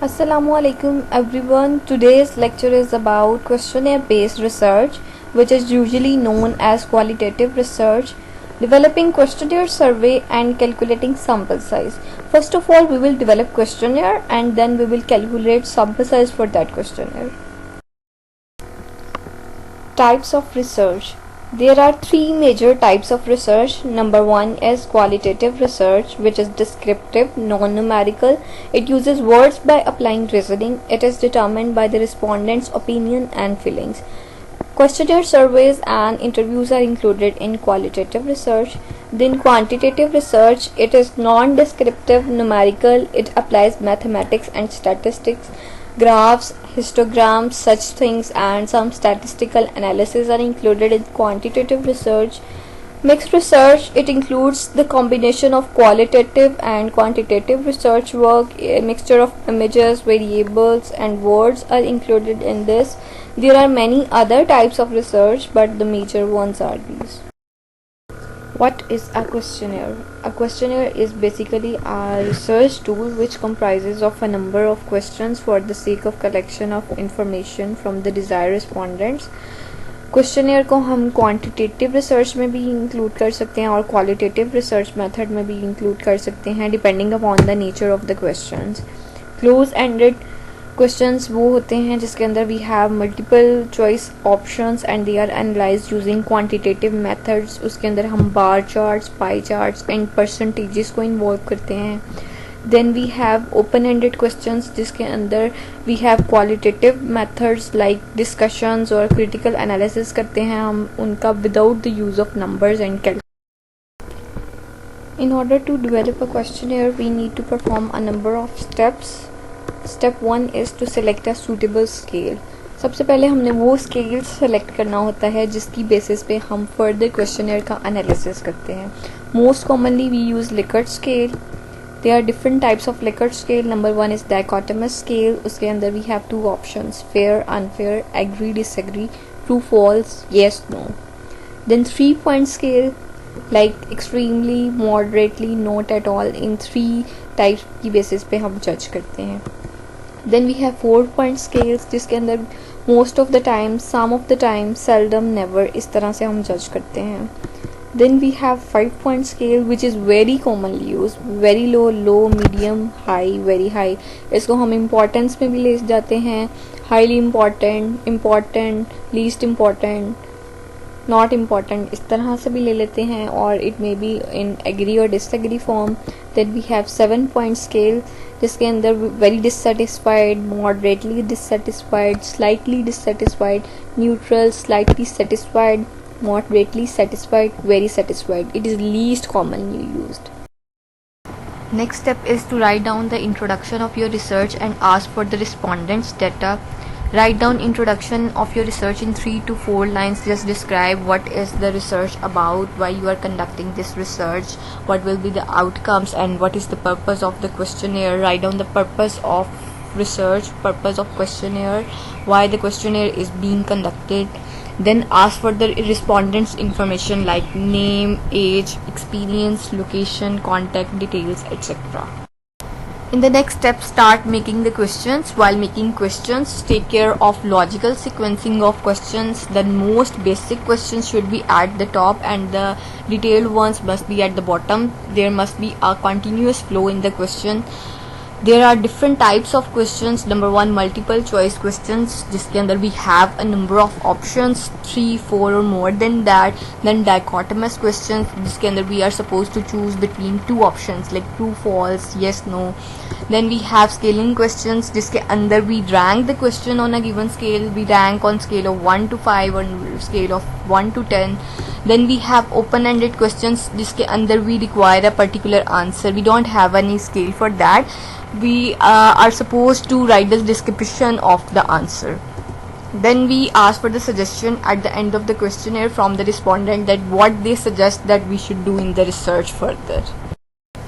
Assalamualaikum everyone. Today's lecture is about questionnaire based research, which is usually known as qualitative research, developing questionnaire survey and calculating sample size. First of all, we will develop questionnaire and then we will calculate sample size for that questionnaire. Types of research. There are three major types of research. Number one is qualitative research, which is descriptive, non-numerical. It uses words by applying reasoning. It is determined by the respondent's opinion and feelings. Questionnaire surveys and interviews are included in qualitative research. Then quantitative research, it is non-descriptive, numerical. It applies mathematics and statistics. Graphs, histograms, such things, and some statistical analysis are included in quantitative research. Mixed research, it includes the combination of qualitative and quantitative research work. A mixture of images, variables, and words are included in this. There are many other types of research, but the major ones are these. What is a questionnaire? A questionnaire is basically a research tool which comprises of a number of questions for the sake of collection of information from the desired respondents. Questionnaire को हम quantitative research में भी include कर सकते हैं और qualitative research method में भी इंक्लूड कर सकते हैं depending upon the nature of the questions. Close ended questions वो होते हैं जिसके अंदर we have multiple choice options and they are analysed using quantitative methods. उसके अंदर हम bar charts, pie charts and percentages को इन्वॉल्व करते हैं. Then we have open ended questions जिसके अंदर we have qualitative methods like discussions और critical analysis करते हैं हम उनका without the use of numbers and calculation. In order to develop a questionnaire, we need to perform a number of steps. Step 1 is to select a suitable scale. सबसे पहले हमने वो scale select करना होता है जिसकी बेसिस पे हम फर्दर क्वेश्चनर का एनालिसिस करते हैं. Most commonly we use Likert scale. There are different types of Likert scale. Number 1 is dichotomous scale. उसके अंदर we have two options, fair, unfair, agree, disagree, true, false, yes, no. Then 3 point scale like extremely, moderately, not at all. इन 3 types की basis पे हम जज करते हैं. Then we have 4 point scales जिसके अंदर most of the time, some of the time, seldom, never इस तरह से हम जज करते हैं. Then we have 5 point scale which is very commonly used. Very low, low, medium, high, very high. इसको हम importance में भी ले जाते हैं. Highly important, important, least important, not important इस तरह से भी ले लेते हैं और it may be in agree और disagree form. Then we have 7 point scale जिसके अंदर very dissatisfied, moderately dissatisfied, slightly dissatisfied, neutral, slightly satisfied, moderately satisfied, very satisfied. It is least commonly used. Next step is to write down the introduction of your research and ask for the respondents' data. Write down introduction of your research in 3 to 4 lines. Just describe what is the research about, why you are conducting this research, what will be the outcomes, and what is the purpose of the questionnaire. Write down the purpose of research, purpose of questionnaire, why the questionnaire is being conducted. Then ask for the respondents' information like name, age, experience, location, contact details, etc. In the next step, start making the questions. While making questions, take care of logical sequencing of questions. The most basic questions should be at the top and the detailed ones must be at the bottom. There must be a continuous flow in the question. There are different types of questions. Number 1, multiple choice questions जिसके अंदर we have a number of options, 3, 4 or more than that. Then dichotomous questions जिसके अंदर we are supposed to choose between 2 options like true, false, yes, no. Then we have scaling questions जिसके अंदर we rank the question on a given scale. We rank on scale of 1 to 5 or scale of 1 to 10. Then we have open-ended questions जिसके अंदर we require a particular answer. We don't have any scale for that. We are supposed to write the description of the answer. Then we ask for the suggestion at the end of the questionnaire from the respondent that what they suggest that we should do in the research further.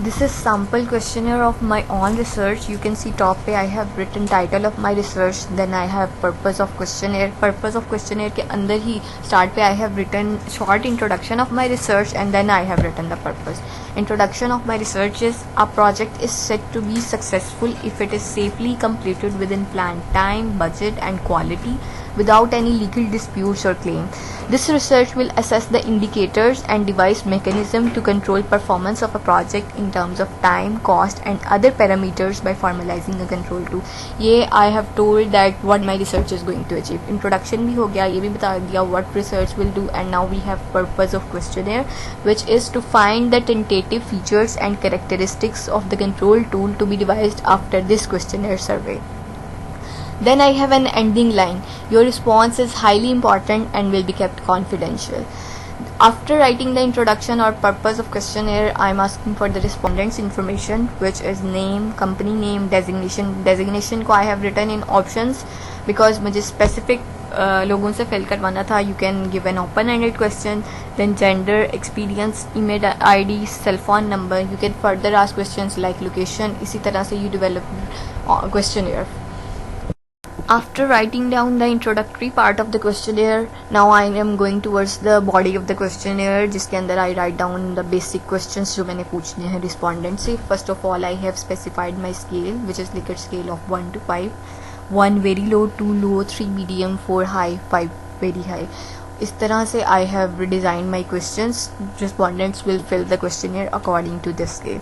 This is sample questionnaire of my own research. You can see top पे I have written title of my research, then I have purpose of questionnaire. Purpose of questionnaire के अंदर ही start पे I have written short introduction of my research and then I have written the purpose. Introduction of my research is a project is said to be successful if it is safely completed within planned time, budget and quality without any legal disputes or claim. This research will assess the indicators and devise mechanism to control performance of a project in terms of time, cost and other parameters by formalizing a control tool. ये I have told that what my research is going to achieve. Introduction भी हो गया, ये भी बता दिया what research will do, and now we have purpose of questionnaire, which is to find the tentative features and characteristics of the control tool to be devised after this questionnaire survey. Then I have an ending line. Your response is highly important and will be kept confidential. After writing the introduction or purpose of questionnaire, I am asking for the respondent's information, which is name, company name, designation. Designation को I have written in options because मुझे specific लोगों से fill करवाना था. You can give an open-ended question. Then gender, experience, email ID, cell phone number. You can further ask questions like location. इसी तरह से you develop questionnaire. After writing down the introductory part of the questionnaire, now I am going towards the body of the questionnaire, जिसके अंदर I write down the basic questions जो मैंने पूछने हैं respondent से. First of all, I have specified my scale, which is Likert scale of 1 to 5. 1 very low, 2 low, 3 medium, 4 high, 5 very high. इस तरह से I have redesigned my questions. Respondents will fill the questionnaire according to this scale.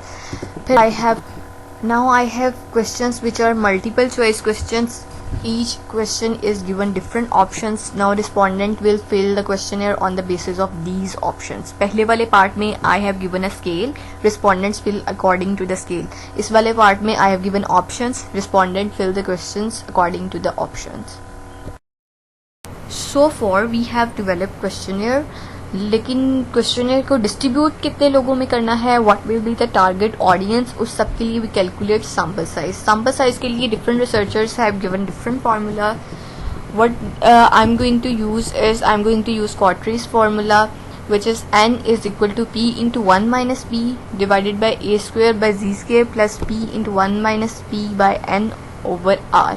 फिर I have questions which are multiple choice questions. Each question is given different options. Now respondent will fill the questionnaire on the basis of these options. पहले वाले part में I have given a scale. Respondents fill according to the scale. इस वाले part में I have given options. Respondent fill the questions according to the options. So far we have developed questionnaire. लेकिन questionnaire को distribute कितने लोगों में करना है, what will be the target audience, उस सब के लिए we calculate sample size. Sample size के लिए different researchers have given different formula. What I am going to use quartiles formula, which is n is equal to p into 1 minus p divided by a square by z square plus p into 1 minus p by n over r.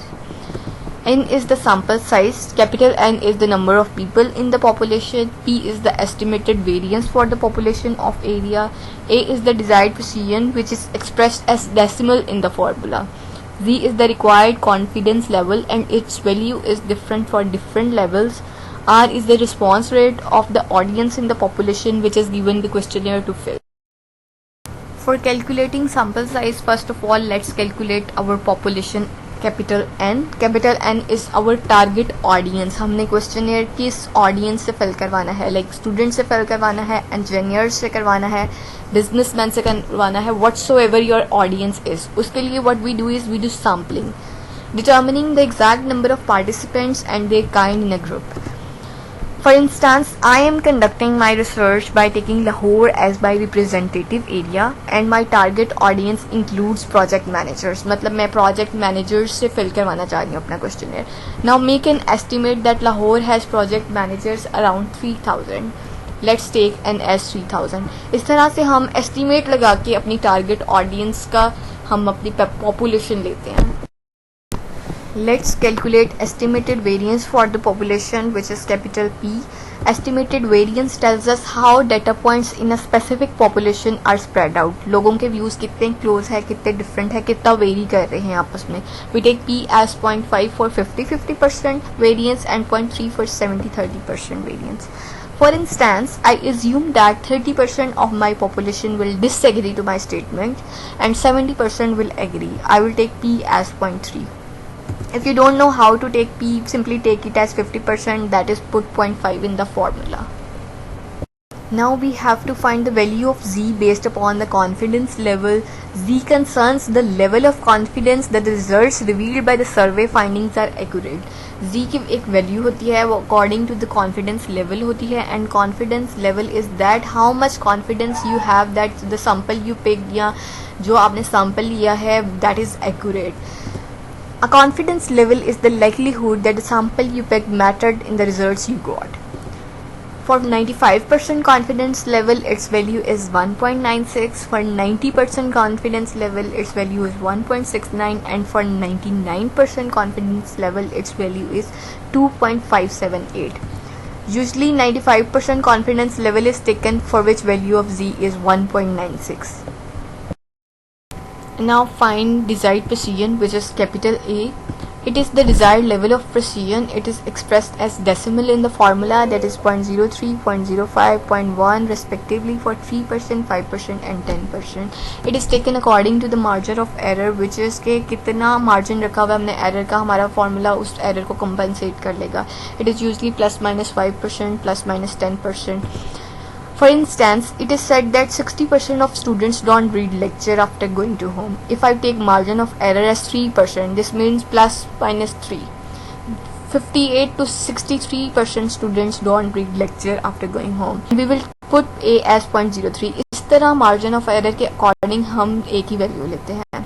N is the sample size, capital N is the number of people in the population, P is the estimated variance for the population of area, A is the desired precision which is expressed as decimal in the formula, Z is the required confidence level and its value is different for different levels, R is the response rate of the audience in the population which is given the questionnaire to fill. For calculating sample size, first of all let's calculate our population. Capital N is our target audience. हमने questionnaire किस audience से fill करवाना है, like student से fill करवाना है, engineer से करवाना है, बिजनेसमैन से करवाना है, व्हाटसोएवर योर ऑडियंस इज. उसके लिए what we do is we do sampling, determining the exact number of participants and their kind in a group. For instance, I am conducting my research by taking Lahore as my representative area and my target audience includes project managers. मतलब मैं project managers से fill करवाना चाह रही हूँ अपना questionnaire. Now make an estimate that Lahore has project managers around 3000. Let's take n as 3000. इस तरह से हम estimate लगा के अपनी target audience का हम अपनी population लेते हैं. Let's calculate estimated variance for the population, which is capital P. Estimated variance tells us how data points in a specific population are spread out. लोगों के views कितने close है, कितने different है, कितना vary कर रहे हैं आपस में. We take P as 0.5 for 50% variance and 0.3 for 30% variance. For instance, I assume that 30% of my population will disagree to my statement and 70% will agree. I will take P as 0.3. If you don't know how to take P, simply take it as 50%, that is put 0.5 in the formula. Now we have to find the value of Z based upon the confidence level. Z concerns the level of confidence that the results revealed by the survey findings are accurate. Z की एक value होती है, वो according to the confidence level होती है, and confidence level is that how much confidence you have that the sample you picked या जो आपने sample लिया है that is accurate. A confidence level is the likelihood that the sample you picked mattered in the results you got. For 95% confidence level, its value is 1.96. For 90% confidence level, its value is 1.69, and for 99% confidence level, its value is 2.578. Usually 95% confidence level is taken, for which value of z is 1.96. Now find desired precision, which is capital A. It is the desired level of precision. It is expressed as decimal in the formula, that is 0.03, 0.05, 0.1 respectively for 3%, 5% and 10%. It is taken according to the margin of error, which is के कितना margin रखा हुआ है हमने error का, हमारा formula उस error को compensate कर लेगा. It is usually plus minus 5%, plus minus 10%. For instance, it is said that 60% of students don't read lecture after going to home. If I take margin of error as 3%, this means plus minus 3. 58 to 63% students don't read lecture after going home. We will put A as 0.03. इस तरह margin of error के according हम A की value लेते हैं.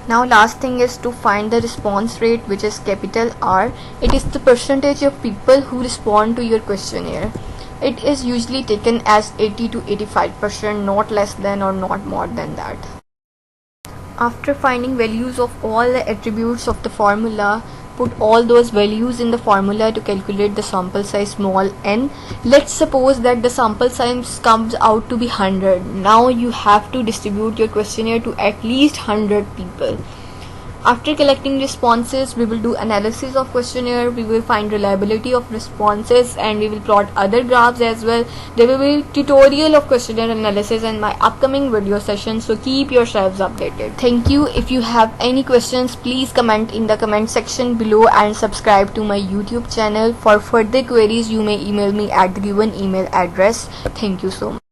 Now last thing is to find the response rate, which is capital R. It is the percentage of people who respond to your questionnaire. It is usually taken as 80 to 85%, not less than or not more than that. After finding values of all the attributes of the formula, put all those values in the formula to calculate the sample size small n. Let's suppose that the sample size comes out to be 100. Now you have to distribute your questionnaire to at least 100 people. After collecting responses, we will do analysis of questionnaire, we will find reliability of responses, and we will plot other graphs as well. There will be tutorial of questionnaire analysis in my upcoming video session, so keep yourselves updated. Thank you. If you have any questions, please comment in the comment section below and subscribe to my YouTube channel. For further queries, you may email me at the given email address. Thank you so much.